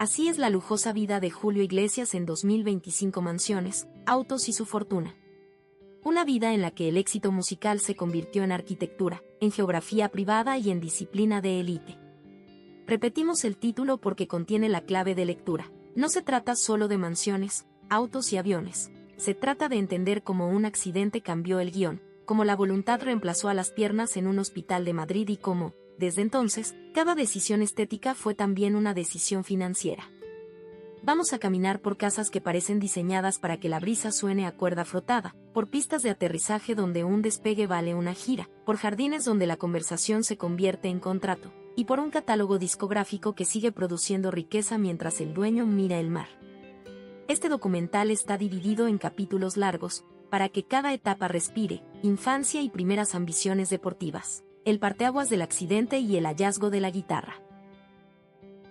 Así es la lujosa vida de Julio Iglesias en 2025: mansiones, autos y su fortuna. Una vida en la que el éxito musical se convirtió en arquitectura, en geografía privada y en disciplina de élite. Repetimos el título porque contiene la clave de lectura. No se trata solo de mansiones, autos y aviones. Se trata de entender cómo un accidente cambió el guión, cómo la voluntad reemplazó a las piernas en un hospital de Madrid y cómo, desde entonces, cada decisión estética fue también una decisión financiera. Vamos a caminar por casas que parecen diseñadas para que la brisa suene a cuerda frotada, por pistas de aterrizaje donde un despegue vale una gira, por jardines donde la conversación se convierte en contrato, y por un catálogo discográfico que sigue produciendo riqueza mientras el dueño mira el mar. Este documental está dividido en capítulos largos, para que cada etapa respire: infancia y primeras ambiciones deportivas, el parteaguas del accidente y el hallazgo de la guitarra.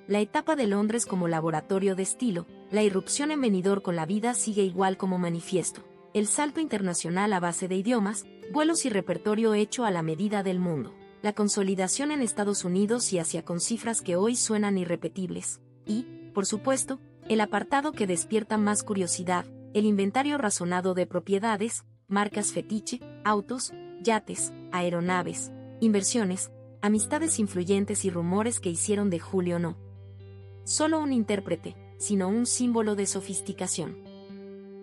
La etapa de Londres como laboratorio de estilo, la irrupción en Benidorm con la vida sigue igual como manifiesto, el salto internacional a base de idiomas, vuelos y repertorio hecho a la medida del mundo, la consolidación en Estados Unidos y Asia con cifras que hoy suenan irrepetibles, y, por supuesto, el apartado que despierta más curiosidad, el inventario razonado de propiedades, marcas fetiche, autos, yates, aeronaves, inversiones, amistades influyentes y rumores que hicieron de Julio no solo un intérprete, sino un símbolo de sofisticación.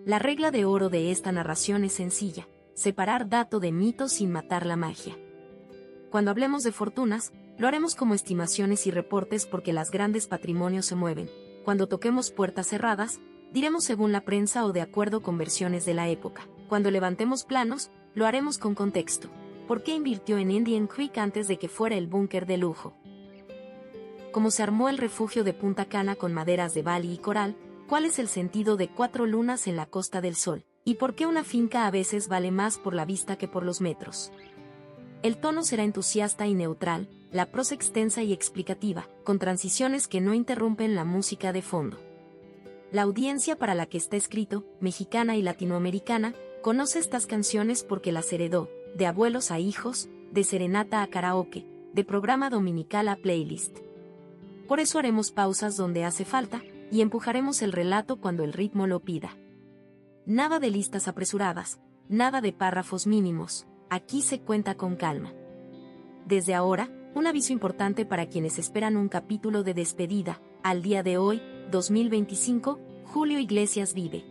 La regla de oro de esta narración es sencilla: separar dato de mito sin matar la magia. Cuando hablemos de fortunas, lo haremos como estimaciones y reportes porque los grandes patrimonios se mueven. Cuando toquemos puertas cerradas, diremos según la prensa o de acuerdo con versiones de la época. Cuando levantemos planos, lo haremos con contexto. ¿Por qué invirtió en Indian Creek antes de que fuera el búnker de lujo? ¿Cómo se armó el refugio de Punta Cana con maderas de Bali y coral? ¿Cuál es el sentido de 4 lunas en la Costa del Sol? ¿Y por qué una finca a veces vale más por la vista que por los metros? El tono será entusiasta y neutral, la prosa extensa y explicativa, con transiciones que no interrumpen la música de fondo. La audiencia para la que está escrito, mexicana y latinoamericana, conoce estas canciones porque las heredó, de abuelos a hijos, de serenata a karaoke, de programa dominical a playlist. Por eso haremos pausas donde hace falta, y empujaremos el relato cuando el ritmo lo pida. Nada de listas apresuradas, nada de párrafos mínimos, aquí se cuenta con calma. Desde ahora, un aviso importante para quienes esperan un capítulo de despedida: al día de hoy, 2025, Julio Iglesias vive.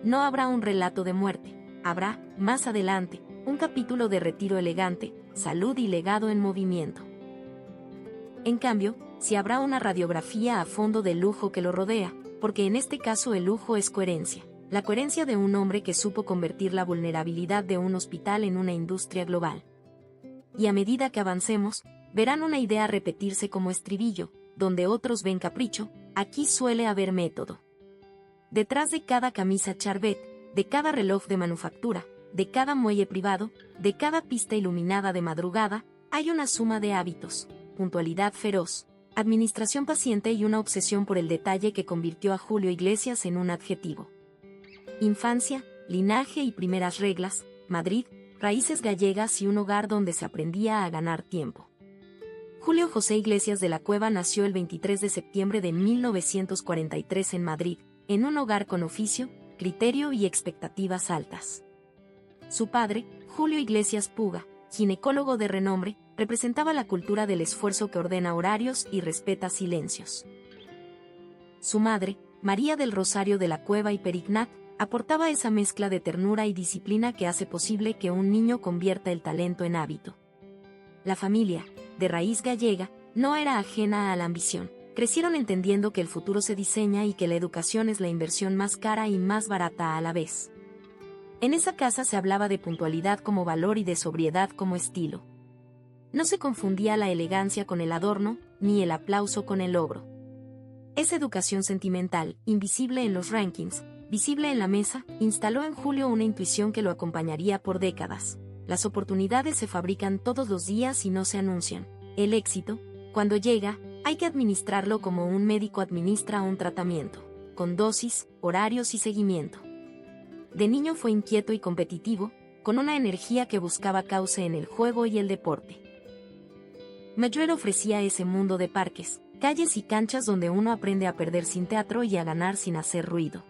No habrá un relato de muerte, habrá, más adelante, un capítulo de retiro elegante, salud y legado en movimiento. En cambio, sí habrá una radiografía a fondo del lujo que lo rodea, porque en este caso el lujo es coherencia. La coherencia de un hombre que supo convertir la vulnerabilidad de un hospital en una industria global. Y a medida que avancemos, verán una idea repetirse como estribillo: donde otros ven capricho, aquí suele haber método. Detrás de cada camisa Charvet, de cada reloj de manufactura, de cada muelle privado, de cada pista iluminada de madrugada, hay una suma de hábitos: puntualidad feroz, administración paciente y una obsesión por el detalle que convirtió a Julio Iglesias en un adjetivo. Infancia, linaje y primeras reglas, Madrid, raíces gallegas y un hogar donde se aprendía a ganar tiempo. Julio José Iglesias de la Cueva nació el 23 de septiembre de 1943 en Madrid, en un hogar con oficio, criterio y expectativas altas. Su padre, Julio Iglesias Puga, ginecólogo de renombre, representaba la cultura del esfuerzo que ordena horarios y respeta silencios. Su madre, María del Rosario de la Cueva y Perignat, aportaba esa mezcla de ternura y disciplina que hace posible que un niño convierta el talento en hábito. La familia, de raíz gallega, no era ajena a la ambición. Crecieron entendiendo que el futuro se diseña y que la educación es la inversión más cara y más barata a la vez. En esa casa se hablaba de puntualidad como valor y de sobriedad como estilo. No se confundía la elegancia con el adorno, ni el aplauso con el logro. Esa educación sentimental, invisible en los rankings, visible en la mesa, instaló en Julio una intuición que lo acompañaría por décadas. Las oportunidades se fabrican todos los días y no se anuncian. El éxito, cuando llega, hay que administrarlo como un médico administra un tratamiento, con dosis, horarios y seguimiento. De niño fue inquieto y competitivo, con una energía que buscaba cauce en el juego y el deporte. Mayuel ofrecía ese mundo de parques, Calles y canchas donde uno aprende a perder sin teatro y a ganar sin hacer ruido.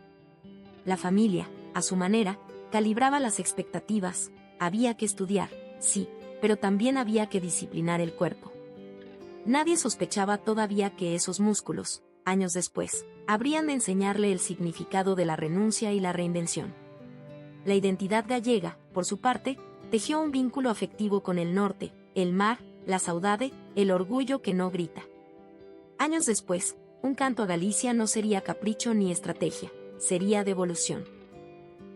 La familia, a su manera, calibraba las expectativas. Había que estudiar, sí, pero también había que disciplinar el cuerpo. Nadie sospechaba todavía que esos músculos, años después, habrían de enseñarle el significado de la renuncia y la reinvención. La identidad gallega, por su parte, tejió un vínculo afectivo con el norte, el mar, la saudade, el orgullo que no grita. Años después, un canto a Galicia no sería capricho ni estrategia, sería devolución.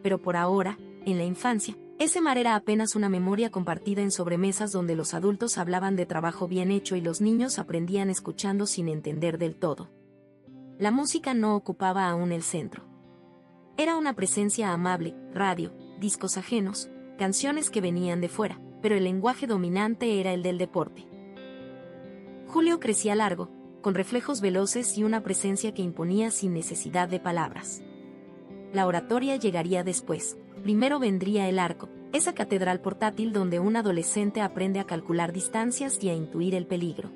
Pero por ahora, en la infancia, ese mar era apenas una memoria compartida en sobremesas donde los adultos hablaban de trabajo bien hecho y los niños aprendían escuchando sin entender del todo. La música no ocupaba aún el centro. Era una presencia amable, radio, discos ajenos, canciones que venían de fuera, pero el lenguaje dominante era el del deporte. Julio crecía largo, con reflejos veloces y una presencia que imponía sin necesidad de palabras. La oratoria llegaría después. Primero vendría el arco, esa catedral portátil donde un adolescente aprende a calcular distancias y a intuir el peligro.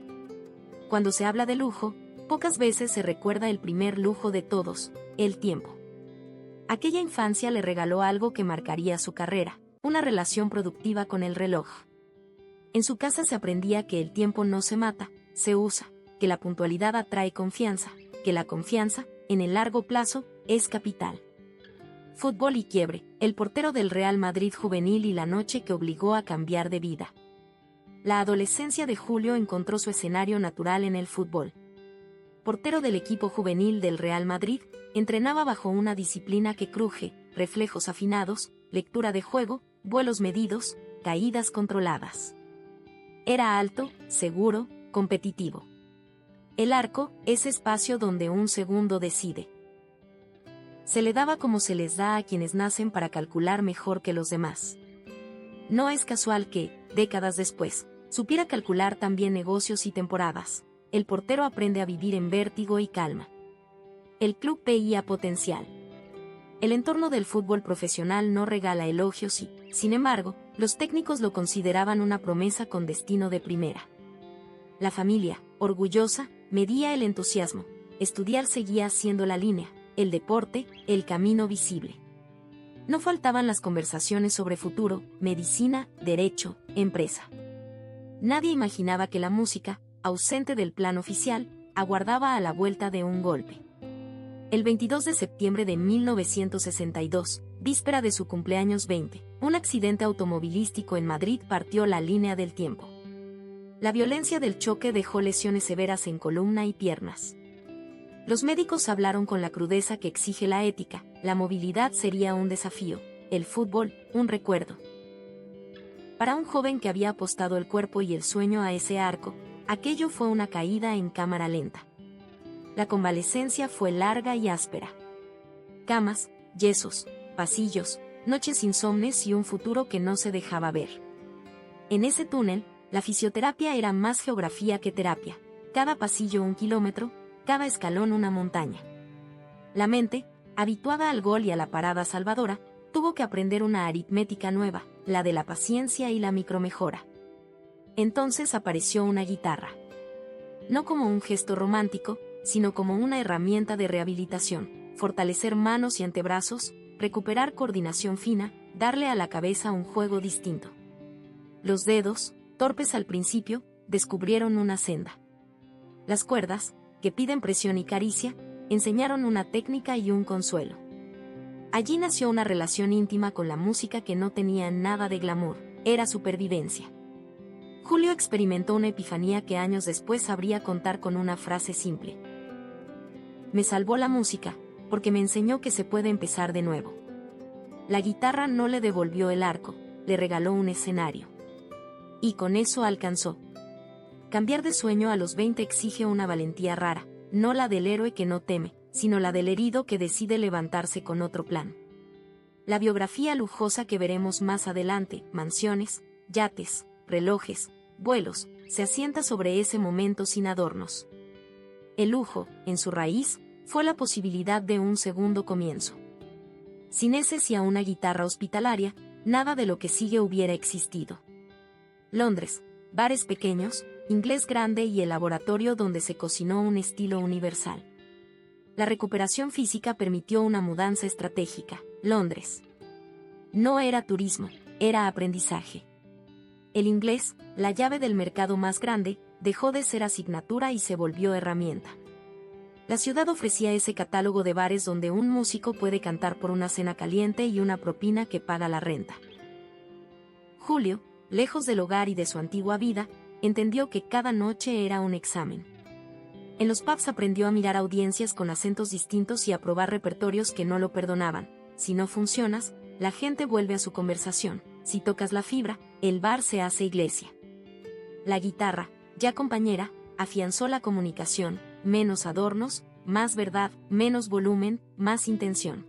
Cuando se habla de lujo, pocas veces se recuerda el primer lujo de todos, el tiempo. Aquella infancia le regaló algo que marcaría su carrera, una relación productiva con el reloj. En su casa se aprendía que el tiempo no se mata, se usa, que la puntualidad atrae confianza, que la confianza, en el largo plazo, es capital. Fútbol y quiebre, el portero del Real Madrid juvenil y la noche que obligó a cambiar de vida. La adolescencia de Julio encontró su escenario natural en el fútbol. Portero del equipo juvenil del Real Madrid, entrenaba bajo una disciplina que cruje, reflejos afinados, lectura de juego, vuelos medidos, caídas controladas. Era alto, seguro, competitivo. El arco, ese espacio donde un segundo decide. Se le daba como se les da a quienes nacen para calcular mejor que los demás. No es casual que, décadas después, supiera calcular también negocios y temporadas. El portero aprende a vivir en vértigo y calma. El club veía potencial. El entorno del fútbol profesional no regala elogios y, sin embargo, los técnicos lo consideraban una promesa con destino de primera. La familia, orgullosa, medía el entusiasmo. Estudiar seguía siendo la línea, el deporte, el camino visible. No faltaban las conversaciones sobre futuro, medicina, derecho, empresa. Nadie imaginaba que la música, ausente del plan oficial, aguardaba a la vuelta de un golpe. El 22 de septiembre de 1962, víspera de su cumpleaños 20, un accidente automovilístico en Madrid partió la línea del tiempo. La violencia del choque dejó lesiones severas en columna y piernas. Los médicos hablaron con la crudeza que exige la ética, la movilidad sería un desafío, el fútbol, un recuerdo. Para un joven que había apostado el cuerpo y el sueño a ese arco, aquello fue una caída en cámara lenta. La convalecencia fue larga y áspera. Camas, yesos, pasillos, noches insomnes y un futuro que no se dejaba ver. En ese túnel, la fisioterapia era más geografía que terapia, cada pasillo 1 kilómetro, cada escalón una montaña. La mente, habituada al gol y a la parada salvadora, tuvo que aprender una aritmética nueva, la de la paciencia y la micromejora. Entonces apareció una guitarra. No como un gesto romántico, sino como una herramienta de rehabilitación, fortalecer manos y antebrazos, recuperar coordinación fina, darle a la cabeza un juego distinto. Los dedos, torpes al principio, descubrieron una senda. Las cuerdas, que piden presión y caricia, enseñaron una técnica y un consuelo. Allí nació una relación íntima con la música que no tenía nada de glamour, era supervivencia. Julio experimentó una epifanía que años después sabría contar con una frase simple. Me salvó la música, porque me enseñó que se puede empezar de nuevo. La guitarra no le devolvió el arco, le regaló un escenario. Y con eso alcanzó. Cambiar de sueño a los 20 exige una valentía rara, no la del héroe que no teme, sino la del herido que decide levantarse con otro plan. La biografía lujosa que veremos más adelante, mansiones, yates, relojes, vuelos, se asienta sobre ese momento sin adornos. El lujo, en su raíz, fue la posibilidad de un segundo comienzo. Sin ese y a una guitarra hospitalaria, nada de lo que sigue hubiera existido. Londres, bares pequeños, inglés grande y el laboratorio donde se cocinó un estilo universal. La recuperación física permitió una mudanza estratégica. Londres. No era turismo, era aprendizaje. El inglés, la llave del mercado más grande, dejó de ser asignatura y se volvió herramienta. La ciudad ofrecía ese catálogo de bares donde un músico puede cantar por una cena caliente y una propina que paga la renta. Julio, lejos del hogar y de su antigua vida, entendió que cada noche era un examen. En los pubs aprendió a mirar audiencias con acentos distintos y a probar repertorios que no lo perdonaban. Si no funcionas, la gente vuelve a su conversación. Si tocas la fibra, el bar se hace iglesia. La guitarra, ya compañera, afianzó la comunicación, menos adornos, más verdad, menos volumen, más intención.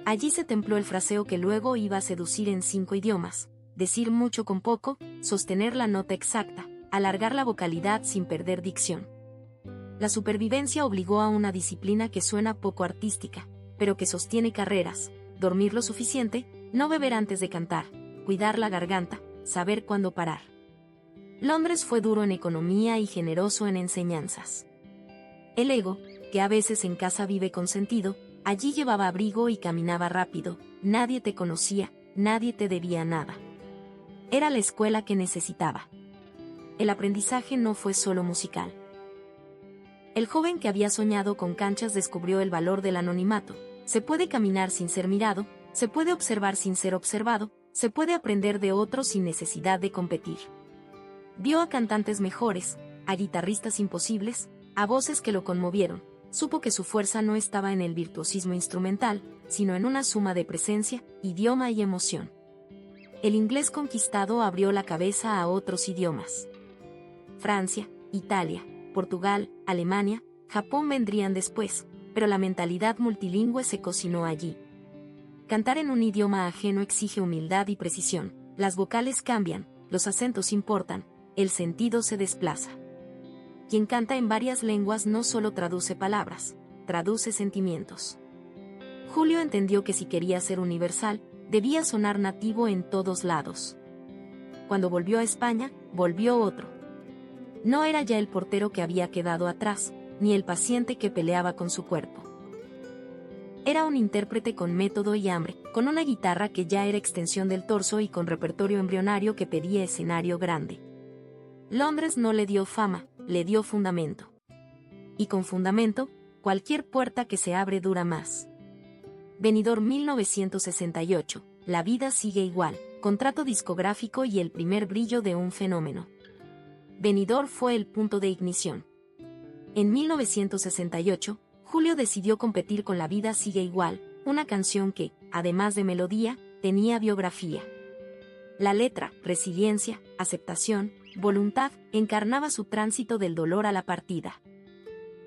Allí se templó el fraseo que luego iba a seducir en 5 idiomas. Decir mucho con poco, sostener la nota exacta, alargar la vocalidad sin perder dicción. La supervivencia obligó a una disciplina que suena poco artística, pero que sostiene carreras: dormir lo suficiente, no beber antes de cantar, cuidar la garganta, saber cuándo parar. Londres fue duro en economía y generoso en enseñanzas. El ego, que a veces en casa vive con sentido, allí llevaba abrigo y caminaba rápido. Nadie te conocía, nadie te debía nada. Era la escuela que necesitaba. El aprendizaje no fue solo musical. El joven que había soñado con canchas descubrió el valor del anonimato. Se puede caminar sin ser mirado, se puede observar sin ser observado, se puede aprender de otros sin necesidad de competir. Vio a cantantes mejores, a guitarristas imposibles, a voces que lo conmovieron. Supo que su fuerza no estaba en el virtuosismo instrumental, sino en una suma de presencia, idioma y emoción. El inglés conquistado abrió la cabeza a otros idiomas. Francia, Italia, Portugal, Alemania, Japón vendrían después, pero la mentalidad multilingüe se cocinó allí. Cantar en un idioma ajeno exige humildad y precisión. Las vocales cambian, los acentos importan, el sentido se desplaza. Quien canta en varias lenguas no solo traduce palabras, traduce sentimientos. Julio entendió que si quería ser universal, debía sonar nativo en todos lados. Cuando volvió a España, volvió otro. No era ya el portero que había quedado atrás, ni el paciente que peleaba con su cuerpo. Era un intérprete con método y hambre, con una guitarra que ya era extensión del torso y con repertorio embrionario que pedía escenario grande. Londres no le dio fama, le dio fundamento. Y con fundamento, cualquier puerta que se abre dura más. Benidorm 1968, la vida sigue igual, contrato discográfico y el primer brillo de un fenómeno. Benidorm fue el punto de ignición. En 1968, Julio decidió competir con La vida sigue igual, una canción que, además de melodía, tenía biografía. La letra, resiliencia, aceptación, voluntad, encarnaba su tránsito del dolor a la partida.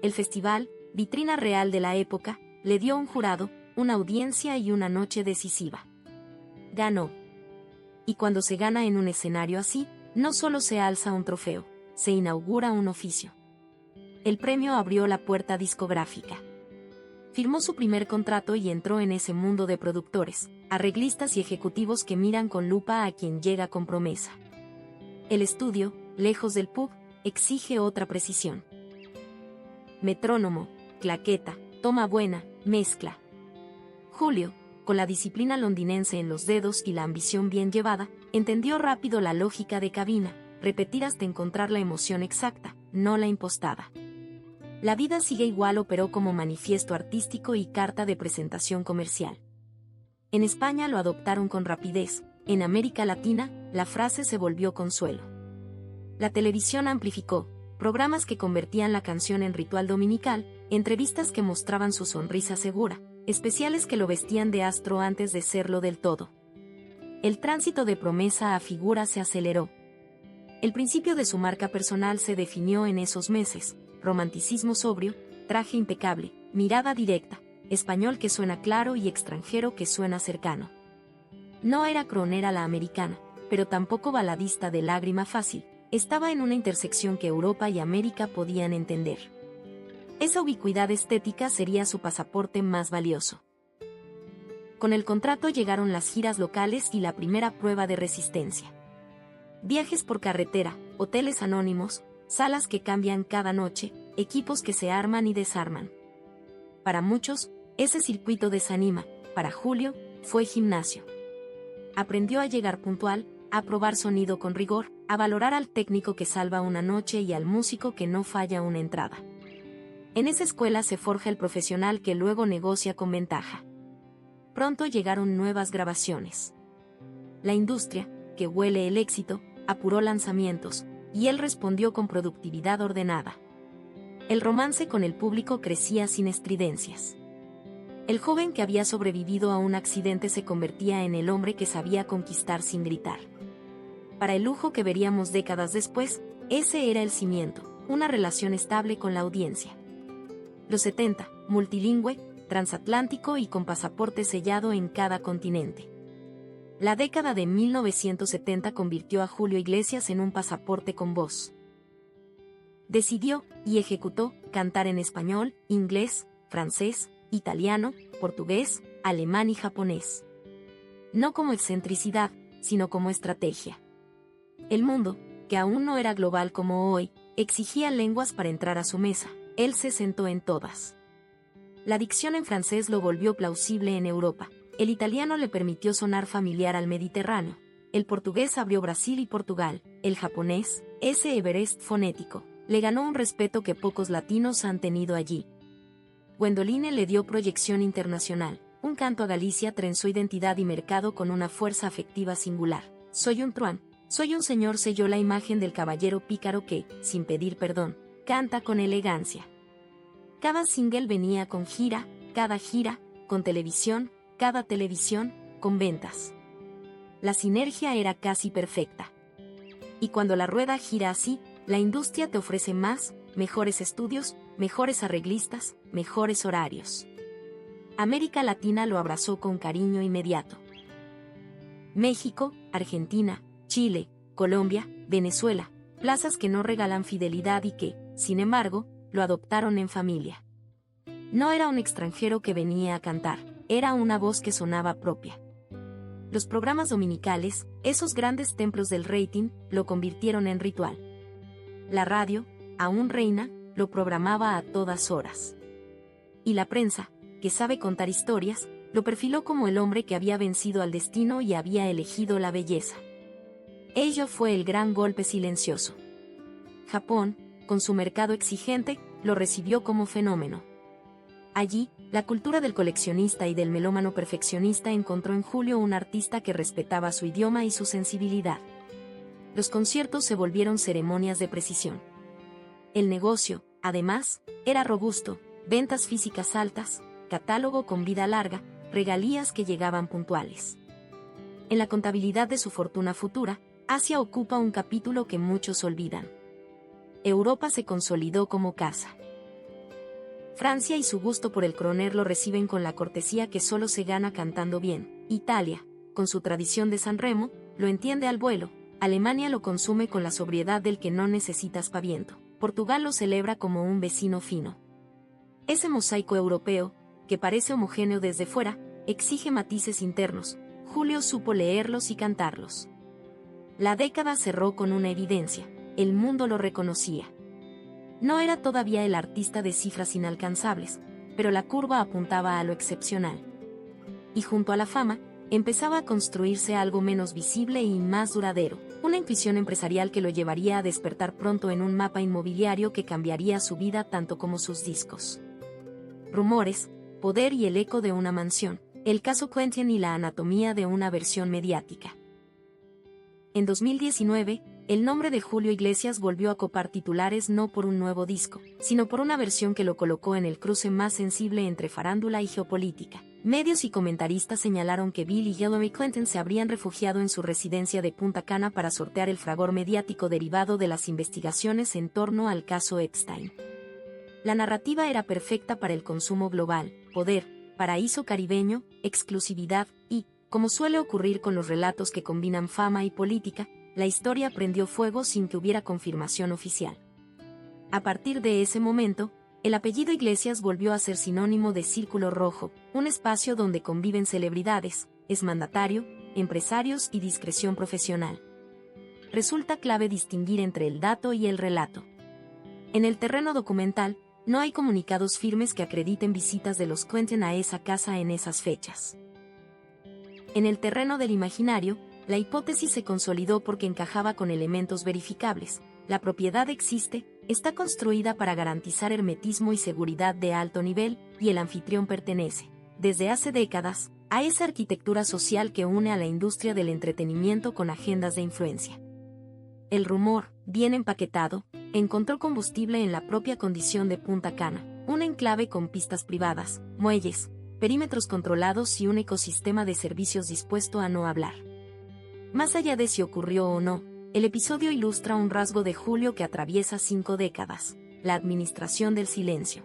El festival, vitrina real de la época, le dio un jurado, una audiencia y una noche decisiva. Ganó. Y cuando se gana en un escenario así, no solo se alza un trofeo, se inaugura un oficio. El premio abrió la puerta discográfica. Firmó su primer contrato y entró en ese mundo de productores, arreglistas y ejecutivos que miran con lupa a quien llega con promesa. El estudio, lejos del pub, exige otra precisión. Metrónomo, claqueta, toma buena, mezcla. Julio, con la disciplina londinense en los dedos y la ambición bien llevada, entendió rápido la lógica de cabina, repetir hasta encontrar la emoción exacta, no la impostada. La vida sigue igual operó como manifiesto artístico y carta de presentación comercial. En España lo adoptaron con rapidez, en América Latina, la frase se volvió consuelo. La televisión amplificó, programas que convertían la canción en ritual dominical, entrevistas que mostraban su sonrisa segura, especiales que lo vestían de astro antes de serlo del todo. El tránsito de promesa a figura se aceleró. El principio de su marca personal se definió en esos meses: romanticismo sobrio, traje impecable, mirada directa, español que suena claro y extranjero que suena cercano. No era cronera la americana, pero tampoco baladista de lágrima fácil, estaba en una intersección que Europa y América podían entender. Esa ubicuidad estética sería su pasaporte más valioso. Con el contrato llegaron las giras locales y la primera prueba de resistencia. Viajes por carretera, hoteles anónimos, salas que cambian cada noche, equipos que se arman y desarman. Para muchos, ese circuito desanima. Para Julio, fue gimnasio. Aprendió a llegar puntual, a probar sonido con rigor, a valorar al técnico que salva una noche y al músico que no falla una entrada. En esa escuela se forja el profesional que luego negocia con ventaja. Pronto llegaron nuevas grabaciones. La industria, que huele el éxito, apuró lanzamientos, y él respondió con productividad ordenada. El romance con el público crecía sin estridencias. El joven que había sobrevivido a un accidente se convertía en el hombre que sabía conquistar sin gritar. Para el lujo que veríamos décadas después, ese era el cimiento, una relación estable con la audiencia. Los 70, multilingüe, transatlántico y con pasaporte sellado en cada continente. La década de 1970 convirtió a Julio Iglesias en un pasaporte con voz. Decidió, y ejecutó, cantar en español, inglés, francés, italiano, portugués, alemán y japonés. No como excentricidad, sino como estrategia. El mundo, que aún no era global como hoy, exigía lenguas para entrar a su mesa. Él se sentó en todas. La dicción en francés lo volvió plausible en Europa. El italiano le permitió sonar familiar al Mediterráneo. El portugués abrió Brasil y Portugal. El japonés, ese Everest fonético, le ganó un respeto que pocos latinos han tenido allí. Gwendoline le dio proyección internacional. Un canto a Galicia trenzó identidad y mercado con una fuerza afectiva singular. Soy un truán, soy un señor selló la imagen del caballero pícaro que, sin pedir perdón, canta con elegancia. Cada single venía con gira, cada gira, con televisión, cada televisión, con ventas. La sinergia era casi perfecta. Y cuando la rueda gira así, la industria te ofrece más, mejores estudios, mejores arreglistas, mejores horarios. América Latina lo abrazó con cariño inmediato. México, Argentina, Chile, Colombia, Venezuela, plazas que no regalan fidelidad y que, sin embargo, lo adoptaron en familia. No era un extranjero que venía a cantar, era una voz que sonaba propia. Los programas dominicales, esos grandes templos del rating, lo convirtieron en ritual. La radio, aún reina, lo programaba a todas horas. Y la prensa, que sabe contar historias, lo perfiló como el hombre que había vencido al destino y había elegido la belleza. Ello fue el gran golpe silencioso. Japón, con su mercado exigente, lo recibió como fenómeno. Allí, la cultura del coleccionista y del melómano perfeccionista encontró en Julio un artista que respetaba su idioma y su sensibilidad. Los conciertos se volvieron ceremonias de precisión. El negocio, además, era robusto, ventas físicas altas, catálogo con vida larga, regalías que llegaban puntuales. En la contabilidad de su fortuna futura, Asia ocupa un capítulo que muchos olvidan. Europa se consolidó como casa. Francia y su gusto por el croner lo reciben con la cortesía que solo se gana cantando bien. Italia, con su tradición de San Remo, lo entiende al vuelo. Alemania lo consume con la sobriedad del que no necesita aspaviento. Portugal lo celebra como un vecino fino. Ese mosaico europeo, que parece homogéneo desde fuera, exige matices internos. Julio supo leerlos y cantarlos. La década cerró con una evidencia: el mundo lo reconocía. No era todavía el artista de cifras inalcanzables, pero la curva apuntaba a lo excepcional. Y junto a la fama, empezaba a construirse algo menos visible y más duradero, una intuición empresarial que lo llevaría a despertar pronto en un mapa inmobiliario que cambiaría su vida tanto como sus discos. Rumores, poder y el eco de una mansión, el caso Quentin y la anatomía de una versión mediática. En 2019, el nombre de Julio Iglesias volvió a copar titulares no por un nuevo disco, sino por una versión que lo colocó en el cruce más sensible entre farándula y geopolítica. Medios y comentaristas señalaron que Bill y Hillary Clinton se habrían refugiado en su residencia de Punta Cana para sortear el fragor mediático derivado de las investigaciones en torno al caso Epstein. La narrativa era perfecta para el consumo global: poder, paraíso caribeño, exclusividad y, como suele ocurrir con los relatos que combinan fama y política, la historia prendió fuego sin que hubiera confirmación oficial. A partir de ese momento, el apellido Iglesias volvió a ser sinónimo de círculo rojo, un espacio donde conviven celebridades, exmandatario, empresarios y discreción profesional. resulta clave distinguir entre el dato y el relato. En el terreno documental, no hay comunicados firmes que acrediten visitas de los Quentin a esa casa en esas fechas. En el terreno del imaginario, la hipótesis se consolidó porque encajaba con elementos verificables. La propiedad existe, está construida para garantizar hermetismo y seguridad de alto nivel, y el anfitrión pertenece, desde hace décadas, a esa arquitectura social que une a la industria del entretenimiento con agendas de influencia. El rumor, bien empaquetado, encontró combustible en la propia condición de Punta Cana, un enclave con pistas privadas, muelles, perímetros controlados y un ecosistema de servicios dispuesto a no hablar. Más allá de si ocurrió o no, el episodio ilustra un rasgo de Julio que atraviesa 5 décadas, la administración del silencio.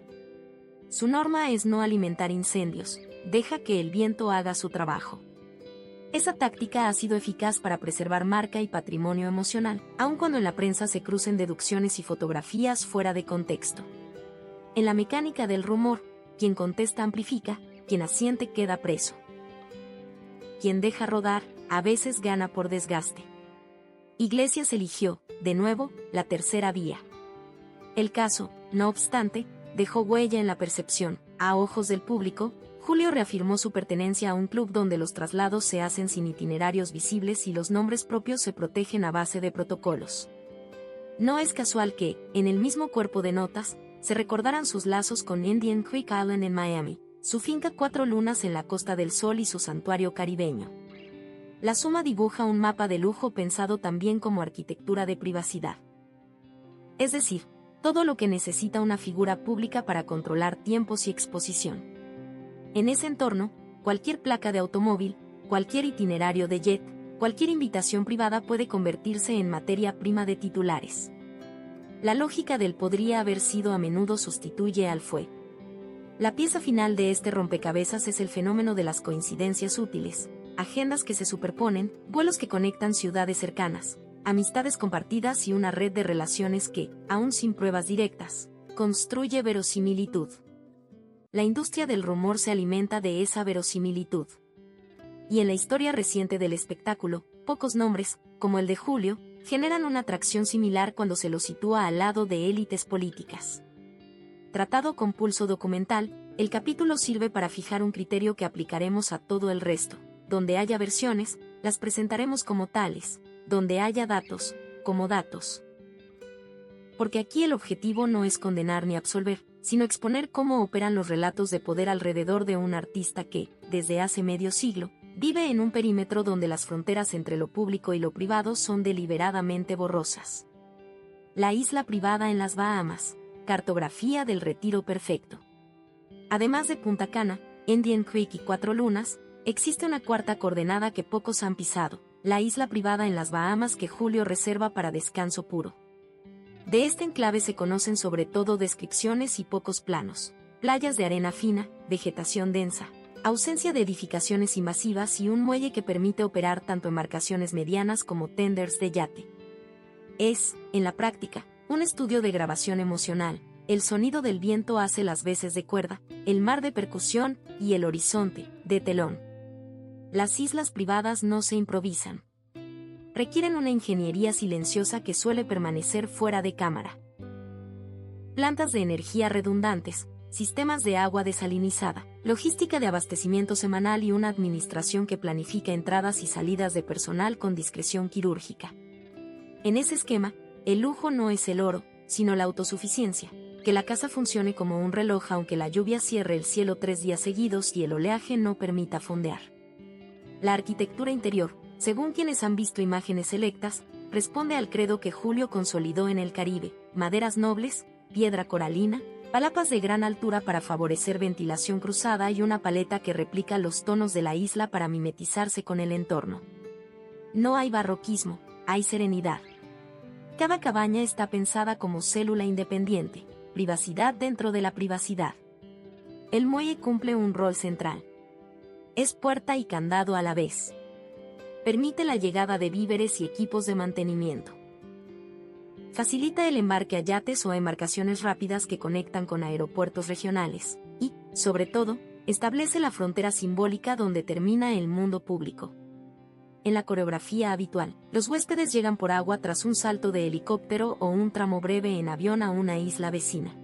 Su norma es no alimentar incendios, deja que el viento haga su trabajo. Esa táctica ha sido eficaz para preservar marca y patrimonio emocional, aun cuando en la prensa se crucen deducciones y fotografías fuera de contexto. En la mecánica del rumor, quien contesta amplifica, quien asiente queda preso. Quien deja rodar, a veces gana por desgaste. Iglesias eligió, de nuevo, la tercera vía. El caso, no obstante, dejó huella en la percepción. A ojos del público, Julio reafirmó su pertenencia a un club donde los traslados se hacen sin itinerarios visibles y los nombres propios se protegen a base de protocolos. No es casual que, en el mismo cuerpo de notas, se recordaran sus lazos con Indian Creek Island en Miami, su finca 4 lunas en la Costa del Sol y su santuario caribeño. La suma dibuja un mapa de lujo pensado también como arquitectura de privacidad. Es decir, todo lo que necesita una figura pública para controlar tiempos y exposición. En ese entorno, cualquier placa de automóvil, cualquier itinerario de jet, cualquier invitación privada puede convertirse en materia prima de titulares. La lógica del podría haber sido a menudo sustituye al fue. La pieza final de este rompecabezas es el fenómeno de las coincidencias útiles, agendas que se superponen, vuelos que conectan ciudades cercanas, amistades compartidas y una red de relaciones que, aún sin pruebas directas, construye verosimilitud. La industria del rumor se alimenta de esa verosimilitud. Y en la historia reciente del espectáculo, pocos nombres, como el de Julio, generan una atracción similar cuando se lo sitúa al lado de élites políticas. Tratado con pulso documental, el capítulo sirve para fijar un criterio que aplicaremos a todo el resto. Donde haya versiones, las presentaremos como tales, donde haya datos, como datos. Porque aquí el objetivo no es condenar ni absolver, sino exponer cómo operan los relatos de poder alrededor de un artista que, desde hace medio siglo, vive en un perímetro donde las fronteras entre lo público y lo privado son deliberadamente borrosas. La isla privada en las Bahamas, cartografía del retiro perfecto. Además de Punta Cana, Indian Creek y 4 lunas, existe una cuarta coordenada que pocos han pisado, la isla privada en las Bahamas que Julio reserva para descanso puro. De este enclave se conocen sobre todo descripciones y pocos planos, playas de arena fina, vegetación densa, ausencia de edificaciones invasivas y un muelle que permite operar tanto embarcaciones medianas como tenders de yate. Es, en la práctica, un estudio de grabación emocional. El sonido del viento hace las veces de cuerda, el mar de percusión y el horizonte, de telón. Las islas privadas no se improvisan. Requieren una ingeniería silenciosa que suele permanecer fuera de cámara. Plantas de energía redundantes, sistemas de agua desalinizada, logística de abastecimiento semanal y una administración que planifica entradas y salidas de personal con discreción quirúrgica. En ese esquema, el lujo no es el oro, sino la autosuficiencia. Que la casa funcione como un reloj aunque la lluvia cierre el cielo 3 días seguidos y el oleaje no permita fondear. La arquitectura interior, según quienes han visto imágenes selectas, responde al credo que Julio consolidó en el Caribe: maderas nobles, piedra coralina, palapas de gran altura para favorecer ventilación cruzada y una paleta que replica los tonos de la isla para mimetizarse con el entorno. No hay barroquismo, hay serenidad. Cada cabaña está pensada como célula independiente, privacidad dentro de la privacidad. El muelle cumple un rol central. Es puerta y candado a la vez. Permite la llegada de víveres y equipos de mantenimiento. Facilita el embarque a yates o a embarcaciones rápidas que conectan con aeropuertos regionales. Y, sobre todo, establece la frontera simbólica donde termina el mundo público. en la coreografía habitual. Los huéspedes llegan por agua tras un salto de helicóptero o un tramo breve en avión a una isla vecina.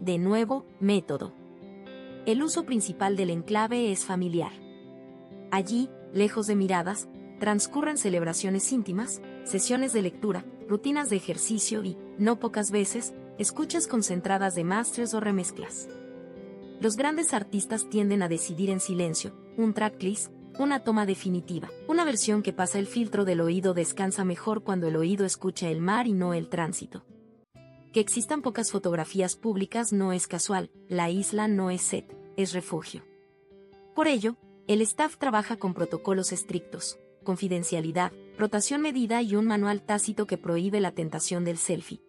De nuevo, método. El uso principal del enclave es familiar. Allí, lejos de miradas, transcurren celebraciones íntimas, sesiones de lectura, rutinas de ejercicio y, no pocas veces, escuchas concentradas de masters o remezclas. Los grandes artistas tienden a decidir en silencio, un tracklist, una toma definitiva, una versión que pasa el filtro del oído descansa mejor cuando el oído escucha el mar y no el tránsito. Que existan pocas fotografías públicas no es casual, la isla no es set, es refugio. Por ello, el staff trabaja con protocolos estrictos, confidencialidad, rotación medida y un manual tácito que prohíbe la tentación del selfie.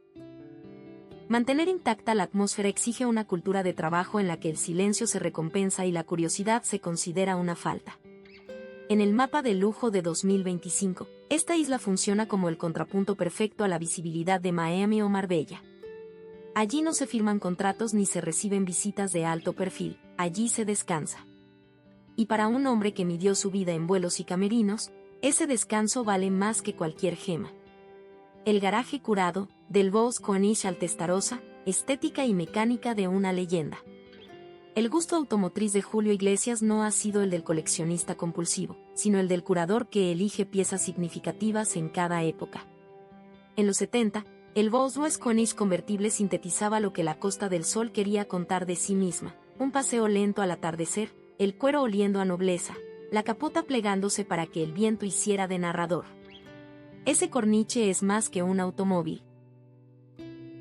Mantener intacta la atmósfera exige una cultura de trabajo en la que el silencio se recompensa y la curiosidad se considera una falta. En el mapa de lujo de 2025, esta isla funciona como el contrapunto perfecto a la visibilidad de Miami o Marbella. Allí no se firman contratos ni se reciben visitas de alto perfil, allí se descansa. Y para un hombre que midió su vida en vuelos y camerinos, ese descanso vale más que cualquier gema. El garaje curado, del Vaux Corniche al Testarossa, estética y mecánica de una leyenda. El gusto automotriz de Julio Iglesias no ha sido el del coleccionista compulsivo, sino el del curador que elige piezas significativas en cada época. En los 70, el Vaux Corniche convertible sintetizaba lo que la Costa del Sol quería contar de sí misma: un paseo lento al atardecer, el cuero oliendo a nobleza, la capota plegándose para que el viento hiciera de narrador. Ese Corniche es más que un automóvil.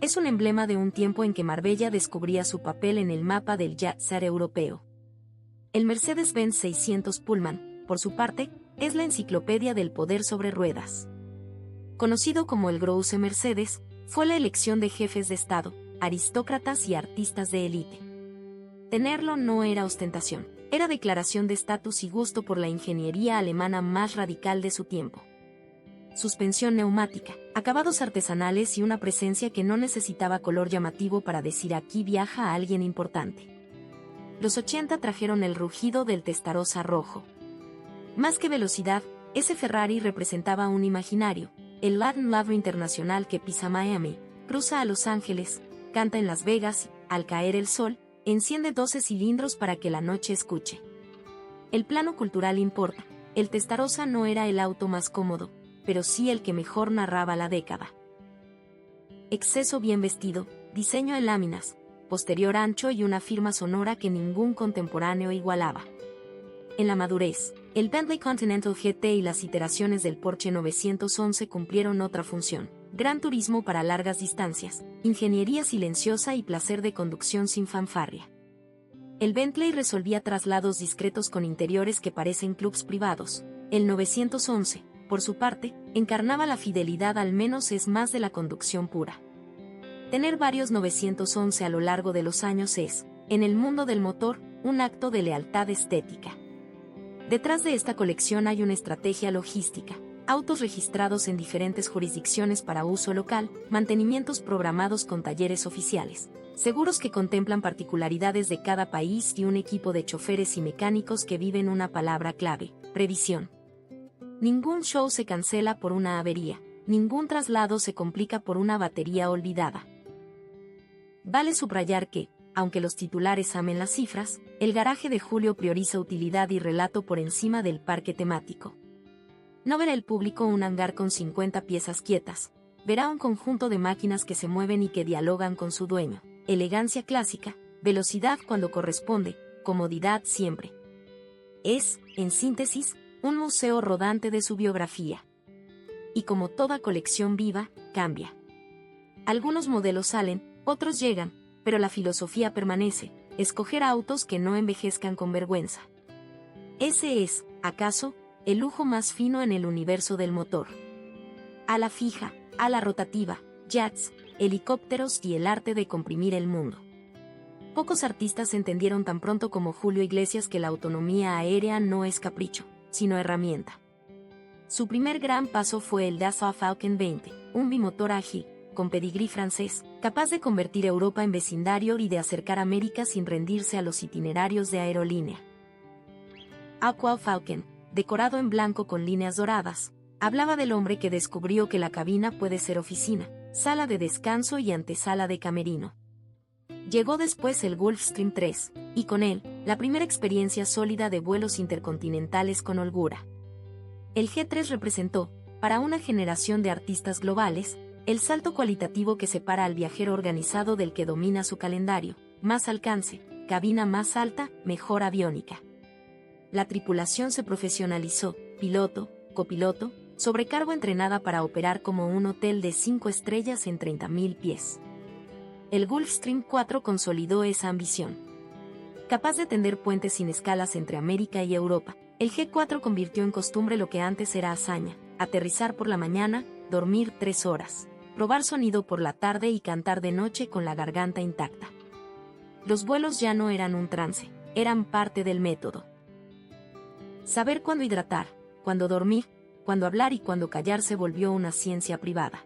Es un emblema de un tiempo en que Marbella descubría su papel en el mapa del jet set europeo. El Mercedes-Benz 600 Pullman, por su parte, es la enciclopedia del poder sobre ruedas. Conocido como el Grouse Mercedes, fue la elección de jefes de Estado, aristócratas y artistas de élite. Tenerlo no era ostentación, era declaración de estatus y gusto por la ingeniería alemana más radical de su tiempo. Suspensión neumática, acabados artesanales y una presencia que no necesitaba color llamativo para decir aquí viaja alguien importante. Los 80 trajeron el rugido del Testarossa rojo. Más que velocidad, ese Ferrari representaba un imaginario, el Latin Lover internacional que pisa Miami, cruza a Los Ángeles, canta en Las Vegas, al caer el sol, enciende 12 cilindros para que la noche escuche. El plano cultural importa, el Testarossa no era el auto más cómodo, pero sí el que mejor narraba la década. Exceso bien vestido, diseño en láminas, posterior ancho y una firma sonora que ningún contemporáneo igualaba. En la madurez, el Bentley Continental GT y las iteraciones del Porsche 911 cumplieron otra función: gran turismo para largas distancias, ingeniería silenciosa y placer de conducción sin fanfarria. El Bentley resolvía traslados discretos con interiores que parecen clubs privados. El 911, por su parte, encarnaba la fidelidad, al menos es más de la conducción pura. Tener varios 911 a lo largo de los años es, en el mundo del motor, un acto de lealtad estética. Detrás de esta colección hay una estrategia logística: autos registrados en diferentes jurisdicciones para uso local, mantenimientos programados con talleres oficiales, seguros que contemplan particularidades de cada país y un equipo de choferes y mecánicos que viven una palabra clave: previsión. Ningún show se cancela por una avería, ningún traslado se complica por una batería olvidada. Vale subrayar que, aunque los titulares amen las cifras, el garaje de Julio prioriza utilidad y relato por encima del parque temático. No verá el público un hangar con 50 piezas quietas, verá un conjunto de máquinas que se mueven y que dialogan con su dueño: elegancia clásica, velocidad cuando corresponde, comodidad siempre. Es, en síntesis, un museo rodante de su biografía. Y como toda colección viva, cambia. Algunos modelos salen, otros llegan, pero la filosofía permanece: escoger autos que no envejezcan con vergüenza. Ese es, acaso, el lujo más fino en el universo del motor. Ala fija, ala rotativa, jets, helicópteros y el arte de comprimir el mundo. Pocos artistas entendieron tan pronto como Julio Iglesias que la autonomía aérea no es capricho, sino herramienta. Su primer gran paso fue el Dassault Falcon 20, un bimotor ágil, con pedigrí francés, capaz de convertir Europa en vecindario y de acercar América sin rendirse a los itinerarios de aerolínea. Aqua Falcon, decorado en blanco con líneas doradas, hablaba del hombre que descubrió que la cabina puede ser oficina, sala de descanso y antesala de camerino. Llegó después el Gulfstream 3, y con él, la primera experiencia sólida de vuelos intercontinentales con holgura. El G3 representó, para una generación de artistas globales, el salto cualitativo que separa al viajero organizado del que domina su calendario, más alcance, cabina más alta, mejor aviónica. La tripulación se profesionalizó, piloto, copiloto, sobrecargo entrenada para operar como un hotel de 5 estrellas en 30.000 pies. El Gulfstream 4 consolidó esa ambición. Capaz de tender puentes sin escalas entre América y Europa, el G4 convirtió en costumbre lo que antes era hazaña: aterrizar por la mañana, dormir 3 horas, probar sonido por la tarde y cantar de noche con la garganta intacta. Los vuelos ya no eran un trance, eran parte del método. Saber cuándo hidratar, cuándo dormir, cuándo hablar y cuándo callar se volvió una ciencia privada.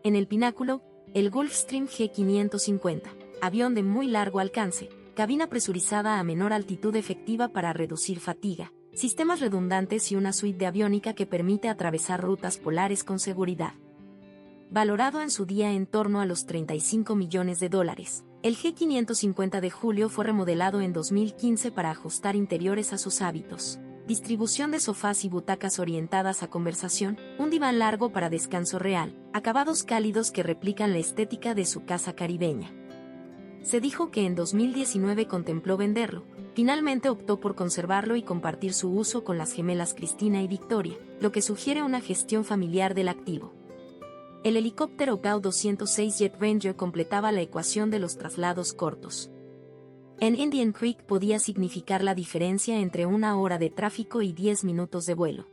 En el pináculo, el Gulfstream G550, avión de muy largo alcance, cabina presurizada a menor altitud efectiva para reducir fatiga, sistemas redundantes y una suite de aviónica que permite atravesar rutas polares con seguridad. Valorado en su día en torno a los $35 millones, el G550 de Julio fue remodelado en 2015 para ajustar interiores a sus hábitos. Distribución de sofás y butacas orientadas a conversación, un diván largo para descanso real, acabados cálidos que replican la estética de su casa caribeña. Se dijo que en 2019 contempló venderlo, finalmente optó por conservarlo y compartir su uso con las gemelas Cristina y Victoria, lo que sugiere una gestión familiar del activo. El helicóptero GAU-206 Jet Ranger completaba la ecuación de los traslados cortos. En Indian Creek podía significar la diferencia entre 1 hora de tráfico y 10 minutos de vuelo.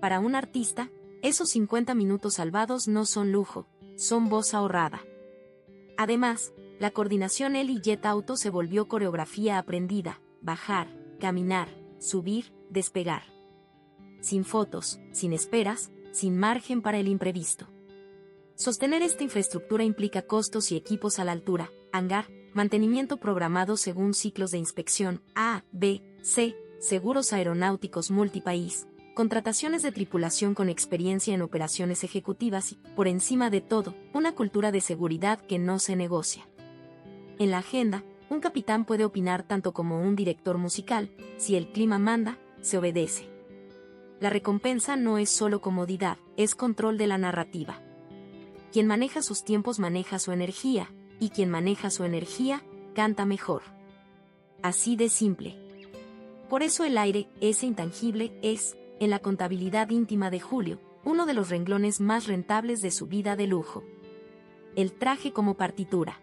Para un artista, esos 50 minutos salvados no son lujo, son voz ahorrada. Además, la coordinación Heli-Jet Auto se volvió coreografía aprendida: bajar, caminar, subir, despegar. Sin fotos, sin esperas, sin margen para el imprevisto. Sostener esta infraestructura implica costos y equipos a la altura: hangar, mantenimiento programado según ciclos de inspección A, B, C, seguros aeronáuticos multipaís, contrataciones de tripulación con experiencia en operaciones ejecutivas y, por encima de todo, una cultura de seguridad que no se negocia. En la agenda, un capitán puede opinar tanto como un director musical: si el clima manda, se obedece. La recompensa no es solo comodidad, es control de la narrativa. Quien maneja sus tiempos maneja su energía, y quien maneja su energía, canta mejor. Así de simple. Por eso el aire, ese intangible, es, en la contabilidad íntima de Julio, uno de los renglones más rentables de su vida de lujo. El traje como partitura.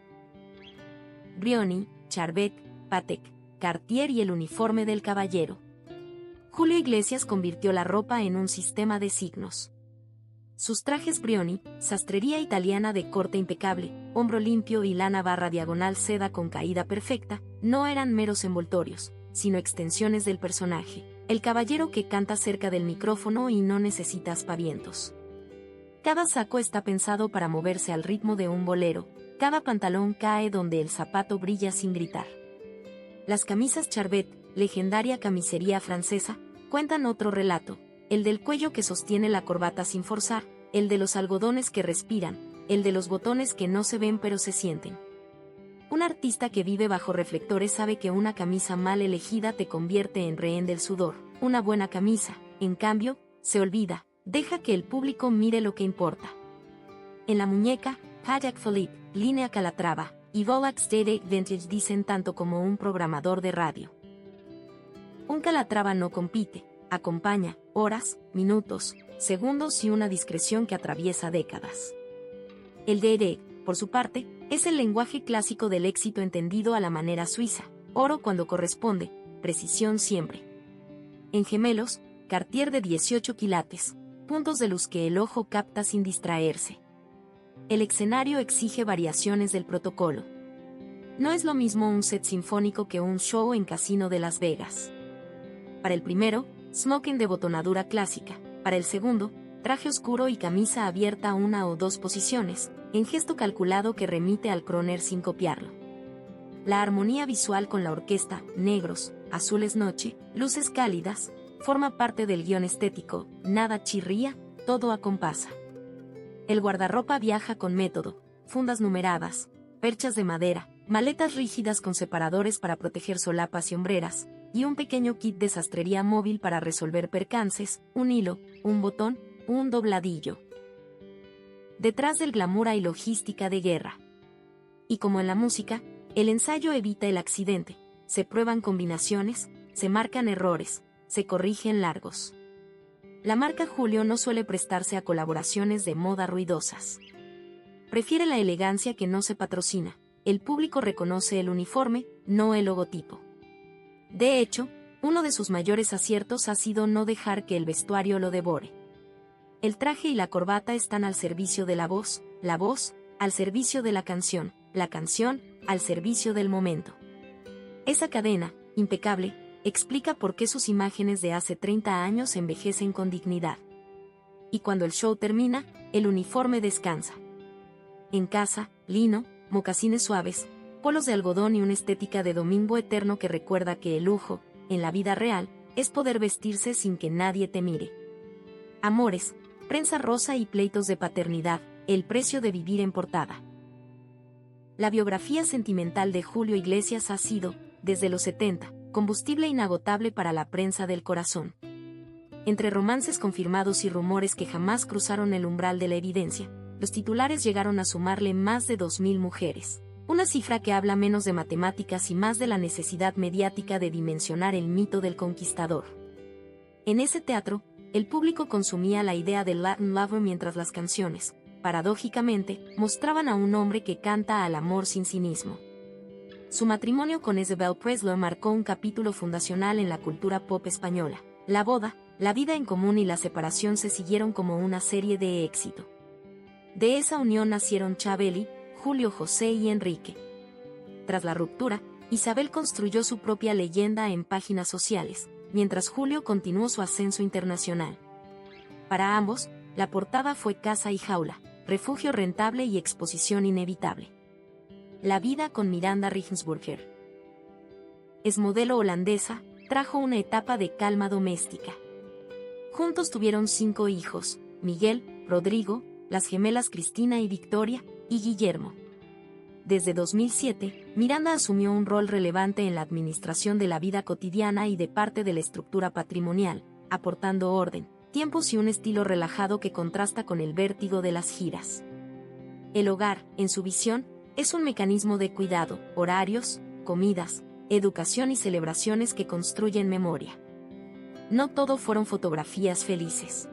Brioni, Charvet, Patek, Cartier y el uniforme del caballero. Julio Iglesias convirtió la ropa en un sistema de signos. Sus trajes Brioni, sastrería italiana de corte impecable, hombro limpio y lana barra diagonal seda con caída perfecta, no eran meros envoltorios, sino extensiones del personaje, el caballero que canta cerca del micrófono y no necesita aspavientos. Cada saco está pensado para moverse al ritmo de un bolero, cada pantalón cae donde el zapato brilla sin gritar. Las camisas Charvet, legendaria camisería francesa, cuentan otro relato: el del cuello que sostiene la corbata sin forzar, el de los algodones que respiran, el de los botones que no se ven pero se sienten. Un artista que vive bajo reflectores sabe que una camisa mal elegida te convierte en rehén del sudor. Una buena camisa, en cambio, se olvida, deja que el público mire lo que importa. En la muñeca, Patek Philippe, línea Calatrava, y Rolex Day Vintage dicen tanto como un programador de radio. Un Calatrava no compite, acompaña, horas, minutos, segundos y una discreción que atraviesa décadas. El DD, por su parte, es el lenguaje clásico del éxito entendido a la manera suiza: oro cuando corresponde, precisión siempre. En gemelos, Cartier de 18 quilates, puntos de luz que el ojo capta sin distraerse. El escenario exige variaciones del protocolo. No es lo mismo un set sinfónico que un show en Casino de Las Vegas. Para el primero, smoking de botonadura clásica; para el segundo, traje oscuro y camisa abierta a 1 o 2 posiciones, en gesto calculado que remite al croner sin copiarlo. La armonía visual con la orquesta, negros, azules noche, luces cálidas, forma parte del guión estético, nada chirría, todo acompasa. El guardarropa viaja con método, fundas numeradas, perchas de madera, maletas rígidas con separadores para proteger solapas y hombreras, y un pequeño kit de sastrería móvil para resolver percances, un hilo, un botón, un dobladillo. Detrás del glamour hay logística de guerra. Y como en la música, el ensayo evita el accidente, se prueban combinaciones, se marcan errores, se corrigen largos. La marca Julio no suele prestarse a colaboraciones de moda ruidosas. Prefiere la elegancia que no se patrocina. El público reconoce el uniforme, no el logotipo. De hecho, uno de sus mayores aciertos ha sido no dejar que el vestuario lo devore. El traje y la corbata están al servicio de la voz al servicio de la canción al servicio del momento. Esa cadena, impecable, explica por qué sus imágenes de hace 30 años envejecen con dignidad. Y cuando el show termina, el uniforme descansa. En casa, lino, mocasines suaves, polos de algodón y una estética de domingo eterno que recuerda que el lujo, en la vida real, es poder vestirse sin que nadie te mire. Amores, prensa rosa y pleitos de paternidad, el precio de vivir en portada. La biografía sentimental de Julio Iglesias ha sido, desde los 70, combustible inagotable para la prensa del corazón. Entre romances confirmados y rumores que jamás cruzaron el umbral de la evidencia, los titulares llegaron a sumarle más de 2.000 mujeres. Una cifra que habla menos de matemáticas y más de la necesidad mediática de dimensionar el mito del conquistador. En ese teatro, el público consumía la idea del Latin lover mientras las canciones, paradójicamente, mostraban a un hombre que canta al amor sin cinismo. Su matrimonio con Isabel Presley marcó un capítulo fundacional en la cultura pop española. La boda, la vida en común y la separación se siguieron como una serie de éxito. De esa unión nacieron Chabeli, Julio José y Enrique. Tras la ruptura, Isabel construyó su propia leyenda en páginas sociales, mientras Julio continuó su ascenso internacional. Para ambos, la portada fue casa y jaula, refugio rentable y exposición inevitable. La vida con Miranda Regensburger. Es modelo holandesa, trajo una etapa de calma doméstica. Juntos tuvieron 5 hijos, Miguel, Rodrigo, las gemelas Cristina y Victoria, y Guillermo. Desde 2007, Miranda asumió un rol relevante en la administración de la vida cotidiana y de parte de la estructura patrimonial, aportando orden, tiempos y un estilo relajado que contrasta con el vértigo de las giras. El hogar, en su visión, es un mecanismo de cuidado, horarios, comidas, educación y celebraciones que construyen memoria. No todo fueron fotografías felices.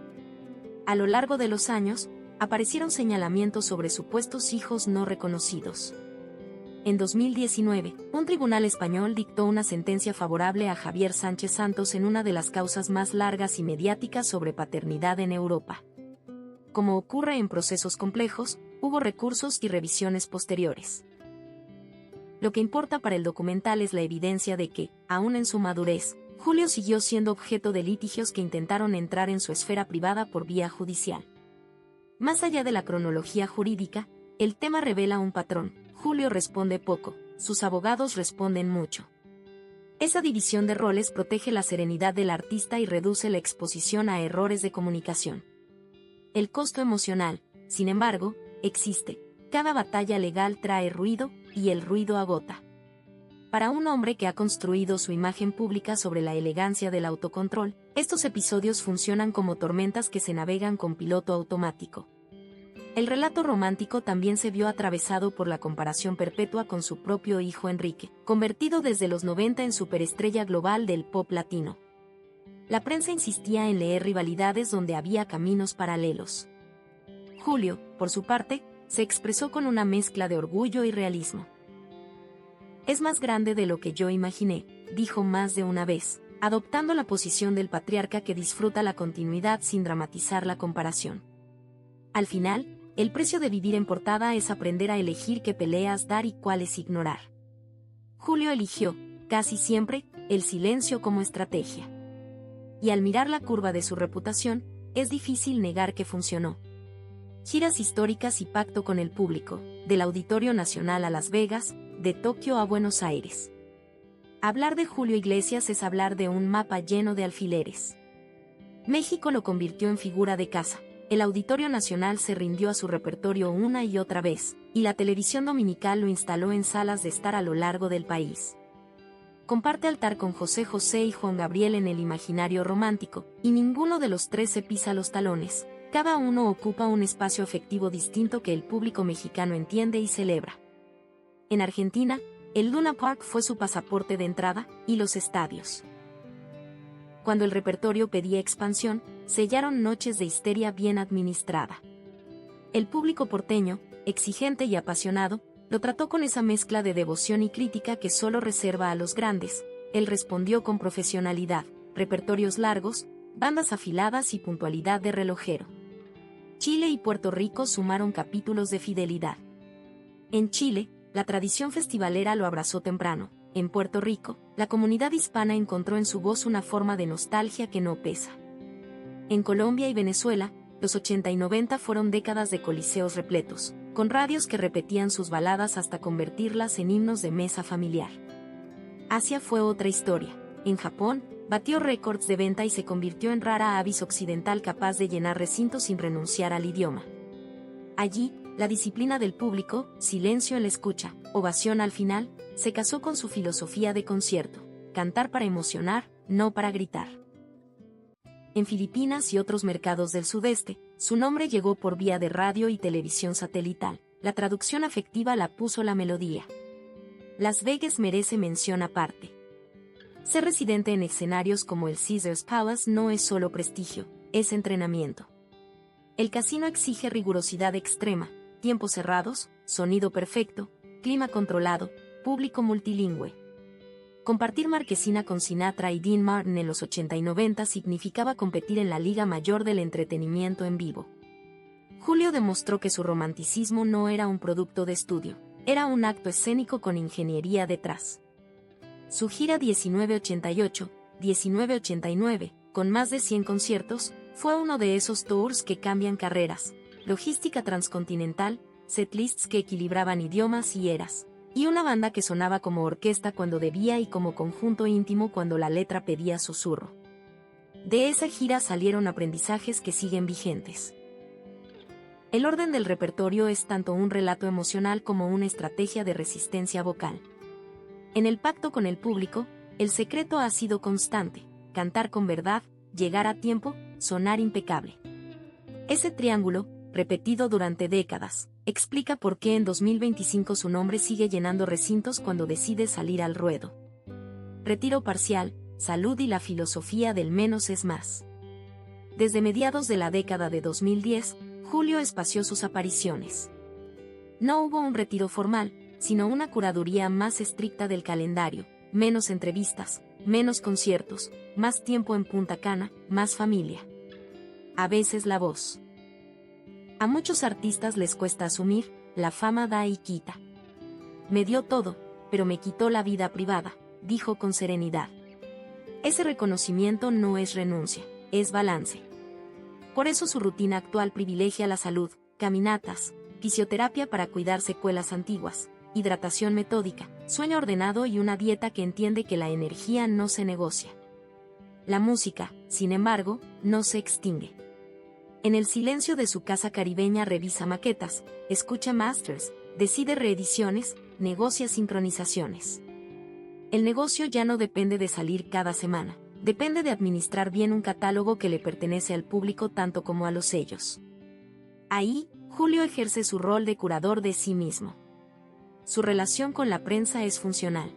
A lo largo de los años, aparecieron señalamientos sobre supuestos hijos no reconocidos. En 2019, un tribunal español dictó una sentencia favorable a Javier Sánchez Santos en una de las causas más largas y mediáticas sobre paternidad en Europa. Como ocurre en procesos complejos, hubo recursos y revisiones posteriores. Lo que importa para el documental es la evidencia de que, aún en su madurez, Julio siguió siendo objeto de litigios que intentaron entrar en su esfera privada por vía judicial. Más allá de la cronología jurídica, el tema revela un patrón. Julio responde poco, sus abogados responden mucho. Esa división de roles protege la serenidad del artista y reduce la exposición a errores de comunicación. El costo emocional, sin embargo, existe. Cada batalla legal trae ruido, y el ruido agota. Para un hombre que ha construido su imagen pública sobre la elegancia del autocontrol, estos episodios funcionan como tormentas que se navegan con piloto automático. El relato romántico también se vio atravesado por la comparación perpetua con su propio hijo Enrique, convertido desde los 90 en superestrella global del pop latino. La prensa insistía en leer rivalidades donde había caminos paralelos. Julio, por su parte, se expresó con una mezcla de orgullo y realismo. Es más grande de lo que yo imaginé, dijo más de una vez, adoptando la posición del patriarca que disfruta la continuidad sin dramatizar la comparación. Al final, el precio de vivir en portada es aprender a elegir qué peleas dar y cuáles ignorar. Julio eligió, casi siempre, el silencio como estrategia. Y al mirar la curva de su reputación, es difícil negar que funcionó. Giras históricas y pacto con el público, del Auditorio Nacional a Las Vegas, de Tokio a Buenos Aires. Hablar de Julio Iglesias es hablar de un mapa lleno de alfileres. México lo convirtió en figura de casa. El Auditorio Nacional se rindió a su repertorio una y otra vez, y la televisión dominical lo instaló en salas de estar a lo largo del país. Comparte altar con José José y Juan Gabriel en el imaginario romántico, y ninguno de los tres se pisa los talones. Cada uno ocupa un espacio afectivo distinto que el público mexicano entiende y celebra. En Argentina, el Luna Park fue su pasaporte de entrada, y los estadios. Cuando el repertorio pedía expansión, sellaron noches de histeria bien administrada. El público porteño, exigente y apasionado, lo trató con esa mezcla de devoción y crítica que solo reserva a los grandes. Él respondió con profesionalidad, repertorios largos, bandas afiladas y puntualidad de relojero. Chile y Puerto Rico sumaron capítulos de fidelidad. En Chile, la tradición festivalera lo abrazó temprano. En Puerto Rico, la comunidad hispana encontró en su voz una forma de nostalgia que no pesa. En Colombia y Venezuela, los 80 y 90 fueron décadas de coliseos repletos, con radios que repetían sus baladas hasta convertirlas en himnos de mesa familiar. Asia fue otra historia. En Japón, batió récords de venta y se convirtió en rara avis occidental capaz de llenar recintos sin renunciar al idioma. Allí, la disciplina del público, silencio en la escucha, ovación al final, se casó con su filosofía de concierto: cantar para emocionar, no para gritar. En Filipinas y otros mercados del sudeste, su nombre llegó por vía de radio y televisión satelital. La traducción afectiva la puso la melodía. Las Vegas merece mención aparte. Ser residente en escenarios como el Caesars Palace no es solo prestigio, es entrenamiento. El casino exige rigurosidad extrema, tiempos cerrados, sonido perfecto, clima controlado, público multilingüe. Compartir marquesina con Sinatra y Dean Martin en los 80 y 90 significaba competir en la liga mayor del entretenimiento en vivo. Julio demostró que su romanticismo no era un producto de estudio, era un acto escénico con ingeniería detrás. Su gira 1988-1989, con más de 100 conciertos, fue uno de esos tours que cambian carreras, logística transcontinental, setlists que equilibraban idiomas y eras, y una banda que sonaba como orquesta cuando debía y como conjunto íntimo cuando la letra pedía susurro. De esa gira salieron aprendizajes que siguen vigentes. El orden del repertorio es tanto un relato emocional como una estrategia de resistencia vocal. En el pacto con el público, el secreto ha sido constante: cantar con verdad, llegar a tiempo, sonar impecable. Ese triángulo, repetido durante décadas, explica por qué en 2025 su nombre sigue llenando recintos cuando decide salir al ruedo. Retiro parcial, salud y la filosofía del menos es más. Desde mediados de la década de 2010, Julio espació sus apariciones. No hubo un retiro formal, sino una curaduría más estricta del calendario: menos entrevistas, menos conciertos, más tiempo en Punta Cana, más familia. A veces la voz. A muchos artistas les cuesta asumir: la fama da y quita. Me dio todo, pero me quitó la vida privada, dijo con serenidad. Ese reconocimiento no es renuncia, es balance. Por eso su rutina actual privilegia la salud: caminatas, fisioterapia para cuidar secuelas antiguas, hidratación metódica, sueño ordenado y una dieta que entiende que la energía no se negocia. La música, sin embargo, no se extingue. En el silencio de su casa caribeña revisa maquetas, escucha masters, decide reediciones, negocia sincronizaciones. El negocio ya no depende de salir cada semana, depende de administrar bien un catálogo que le pertenece al público tanto como a los sellos. Ahí, Julio ejerce su rol de curador de sí mismo. Su relación con la prensa es funcional.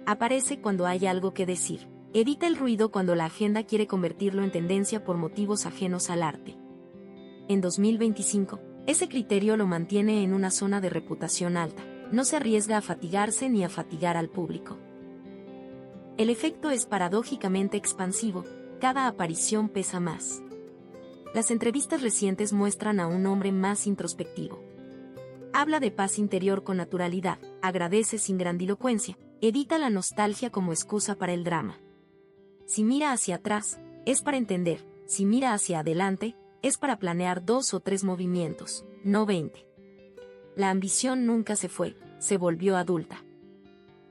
Aparece cuando hay algo que decir. Evita el ruido cuando la agenda quiere convertirlo en tendencia por motivos ajenos al arte. En 2025, ese criterio lo mantiene en una zona de reputación alta. No se arriesga a fatigarse ni a fatigar al público. El efecto es paradójicamente expansivo: cada aparición pesa más. Las entrevistas recientes muestran a un hombre más introspectivo. Habla de paz interior con naturalidad, agradece sin grandilocuencia, evita la nostalgia como excusa para el drama. Si mira hacia atrás, es para entender; si mira hacia adelante, es para planear 2 o 3 movimientos, no 20. La ambición nunca se fue, se volvió adulta.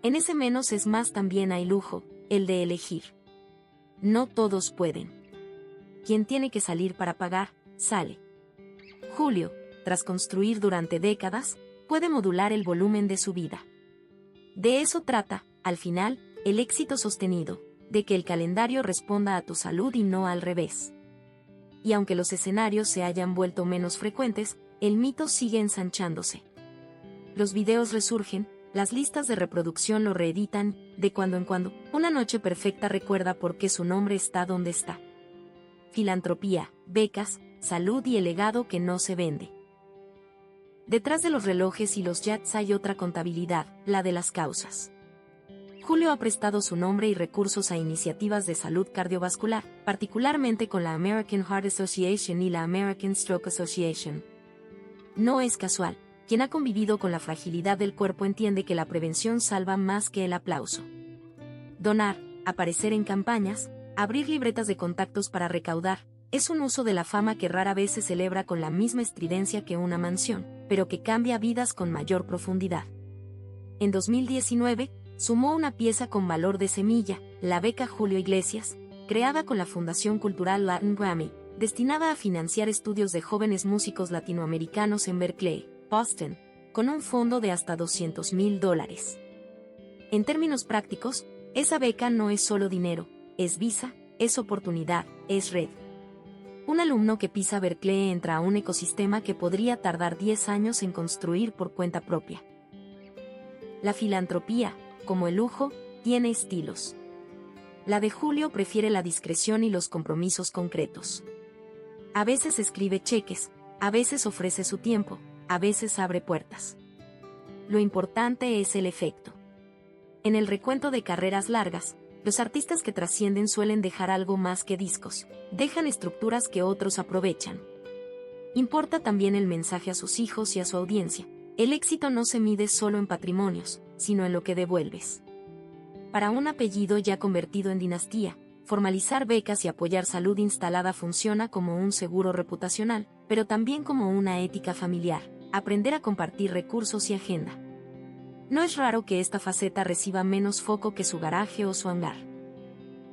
En ese menos es más también hay lujo, el de elegir. No todos pueden. quien tiene que salir para pagar, sale. Julio, tras construir durante décadas, puede modular el volumen de su vida. De eso trata, al final, el éxito sostenido, de que el calendario responda a tu salud y no al revés. Y aunque los escenarios se hayan vuelto menos frecuentes, el mito sigue ensanchándose. Los videos resurgen, las listas de reproducción lo reeditan, de cuando en cuando. Una noche perfecta recuerda por qué su nombre está donde está. Filantropía, becas, salud y el legado que no se vende. Detrás de los relojes y los yachts hay otra contabilidad, la de las causas. Julio ha prestado su nombre y recursos a iniciativas de salud cardiovascular, particularmente con la American Heart Association y la American Stroke Association. No es casual. Quien ha convivido con la fragilidad del cuerpo entiende que la prevención salva más que el aplauso. Donar, aparecer en campañas, abrir libretas de contactos para recaudar, es un uso de la fama que rara vez se celebra con la misma estridencia que una mansión, pero que cambia vidas con mayor profundidad. En 2019, sumó una pieza con valor de semilla, la beca Julio Iglesias, creada con la Fundación Cultural Latin Grammy, destinada a financiar estudios de jóvenes músicos latinoamericanos en Berkeley, Boston, con un fondo de hasta $200,000. En términos prácticos, esa beca no es solo dinero, es visa, es oportunidad, es red. Un alumno que pisa Berkeley entra a un ecosistema que podría tardar 10 años en construir por cuenta propia. La filantropía, como el lujo, tiene estilos. La de Julio prefiere la discreción y los compromisos concretos. A veces escribe cheques, a veces ofrece su tiempo, a veces abre puertas. Lo importante es el efecto. En el recuento de carreras largas, los artistas que trascienden suelen dejar algo más que discos, dejan estructuras que otros aprovechan. Importa también el mensaje a sus hijos y a su audiencia. El éxito no se mide solo en patrimonios, sino en lo que devuelves. Para un apellido ya convertido en dinastía, formalizar becas y apoyar salud instalada funciona como un seguro reputacional, pero también como una ética familiar. Aprender a compartir recursos y agenda. No es raro que esta faceta reciba menos foco que su garaje o su hangar.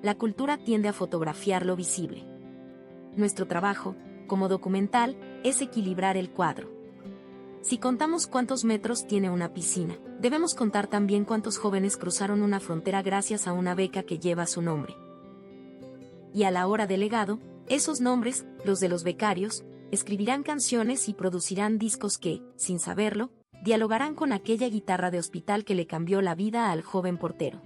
La cultura tiende a fotografiar lo visible. Nuestro trabajo, como documental, es equilibrar el cuadro. Si contamos cuántos metros tiene una piscina, debemos contar también cuántos jóvenes cruzaron una frontera gracias a una beca que lleva su nombre. Y a la hora del legado, esos nombres, los de los becarios, escribirán canciones y producirán discos que, sin saberlo, dialogarán con aquella guitarra de hospital que le cambió la vida al joven portero.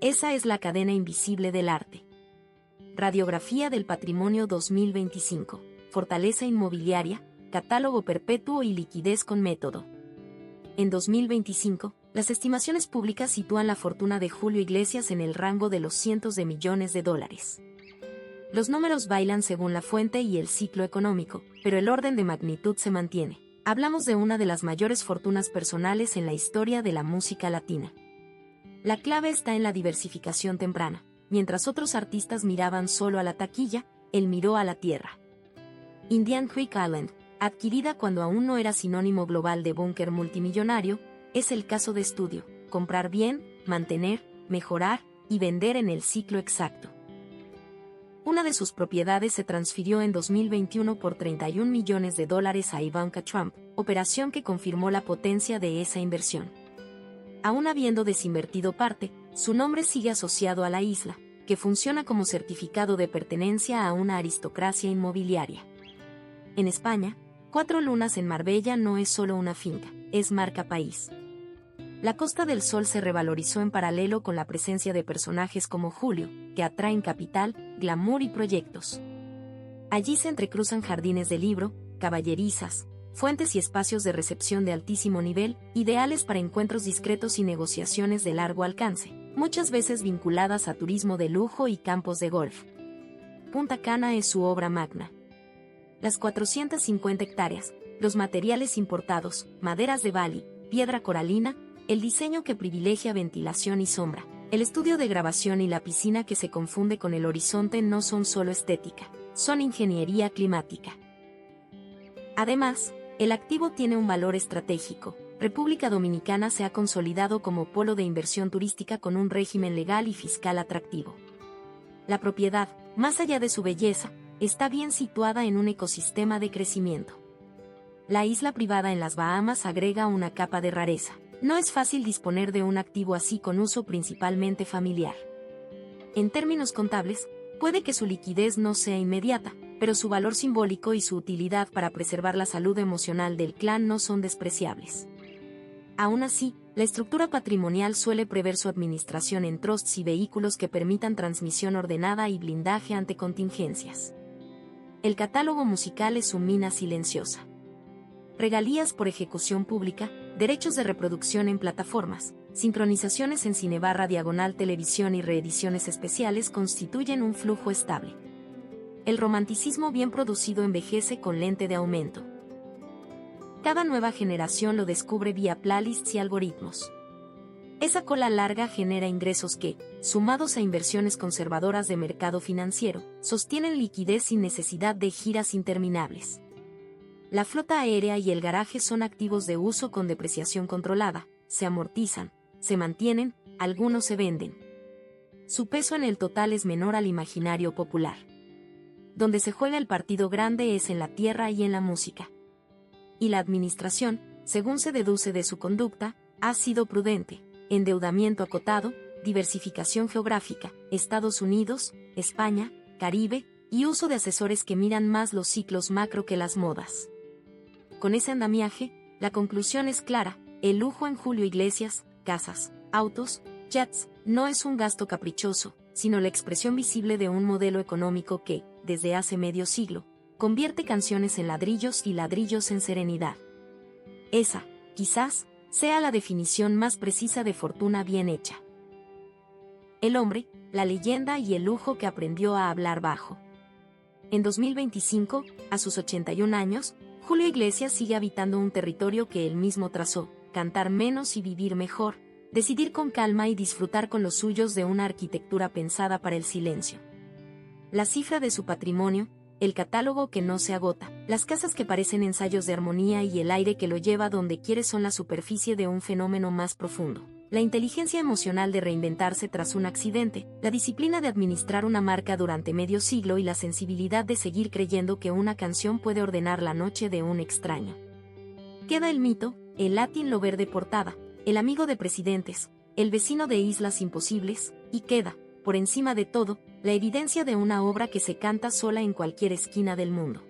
Esa es la cadena invisible del arte. Radiografía del Patrimonio 2025. Fortaleza inmobiliaria, catálogo perpetuo y liquidez con método. En 2025, las estimaciones públicas sitúan la fortuna de Julio Iglesias en el rango de los cientos de millones de dólares. Los números bailan según la fuente y el ciclo económico, pero el orden de magnitud se mantiene. Hablamos de una de las mayores fortunas personales en la historia de la música latina. La clave está en la diversificación temprana. Mientras otros artistas miraban solo a la taquilla, él miró a la tierra. Indian Creek Island, adquirida cuando aún no era sinónimo global de búnker multimillonario, es el caso de estudio: comprar bien, mantener, mejorar y vender en el ciclo exacto. Una de sus propiedades se transfirió en 2021 por $31 millones a Ivanka Trump, operación que confirmó la potencia de esa inversión. Aún habiendo desinvertido parte, su nombre sigue asociado a la isla, que funciona como certificado de pertenencia a una aristocracia inmobiliaria. En España, 4 Lunas en Marbella no es solo una finca, es marca país. La Costa del Sol se revalorizó en paralelo con la presencia de personajes como Julio, que atraen capital, glamour y proyectos. Allí se entrecruzan jardines de libro, caballerizas, fuentes y espacios de recepción de altísimo nivel, ideales para encuentros discretos y negociaciones de largo alcance, muchas veces vinculadas a turismo de lujo y campos de golf. Punta Cana es su obra magna. Las 450 hectáreas, los materiales importados, maderas de Bali, piedra coralina, el diseño que privilegia ventilación y sombra, el estudio de grabación y la piscina que se confunde con el horizonte no son solo estética, son ingeniería climática. Además, el activo tiene un valor estratégico. República Dominicana se ha consolidado como polo de inversión turística con un régimen legal y fiscal atractivo. La propiedad, más allá de su belleza, está bien situada en un ecosistema de crecimiento. La isla privada en las Bahamas agrega una capa de rareza. No es fácil disponer de un activo así con uso principalmente familiar. En términos contables, puede que su liquidez no sea inmediata, pero su valor simbólico y su utilidad para preservar la salud emocional del clan no son despreciables. Aún así, la estructura patrimonial suele prever su administración en trusts y vehículos que permitan transmisión ordenada y blindaje ante contingencias. El catálogo musical es su mina silenciosa. Regalías por ejecución pública, derechos de reproducción en plataformas, sincronizaciones en cine/diagonal televisión y reediciones especiales constituyen un flujo estable. El romanticismo bien producido envejece con lente de aumento. Cada nueva generación lo descubre vía playlists y algoritmos. Esa cola larga genera ingresos que, sumados a inversiones conservadoras de mercado financiero, sostienen liquidez sin necesidad de giras interminables. La flota aérea y el garaje son activos de uso con depreciación controlada, se amortizan, se mantienen, algunos se venden. Su peso en el total es menor al imaginario popular. Donde se juega el partido grande es en la tierra y en la música. Y la administración, según se deduce de su conducta, ha sido prudente: endeudamiento acotado, diversificación geográfica, Estados Unidos, España, Caribe, y uso de asesores que miran más los ciclos macro que las modas. Con ese andamiaje, la conclusión es clara: el lujo en Julio Iglesias, casas, autos, jets, no es un gasto caprichoso, sino la expresión visible de un modelo económico que, desde hace medio siglo, convierte canciones en ladrillos y ladrillos en serenidad. Esa, quizás, sea la definición más precisa de fortuna bien hecha. El hombre, la leyenda y el lujo que aprendió a hablar bajo. En 2025, a sus 81 años, Julio Iglesias sigue habitando un territorio que él mismo trazó: cantar menos y vivir mejor, decidir con calma y disfrutar con los suyos de una arquitectura pensada para el silencio. La cifra de su patrimonio, el catálogo que no se agota, las casas que parecen ensayos de armonía y el aire que lo lleva donde quiere son la superficie de un fenómeno más profundo. La inteligencia emocional de reinventarse tras un accidente, la disciplina de administrar una marca durante medio siglo y la sensibilidad de seguir creyendo que una canción puede ordenar la noche de un extraño. Queda el mito, el Latin Lover de portada, el amigo de presidentes, el vecino de islas imposibles, y queda, por encima de todo, la evidencia de una obra que se canta sola en cualquier esquina del mundo.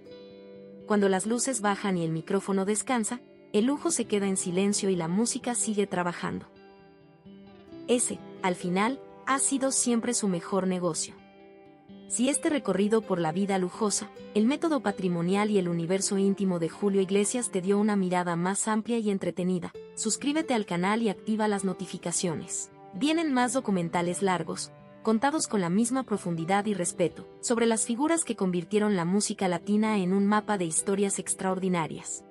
Cuando las luces bajan y el micrófono descansa, el lujo se queda en silencio y la música sigue trabajando. Ese, al final, ha sido siempre su mejor negocio. Si este recorrido por la vida lujosa, el método patrimonial y el universo íntimo de Julio Iglesias te dio una mirada más amplia y entretenida, suscríbete al canal y activa las notificaciones. Vienen más documentales largos, contados con la misma profundidad y respeto, sobre las figuras que convirtieron la música latina en un mapa de historias extraordinarias.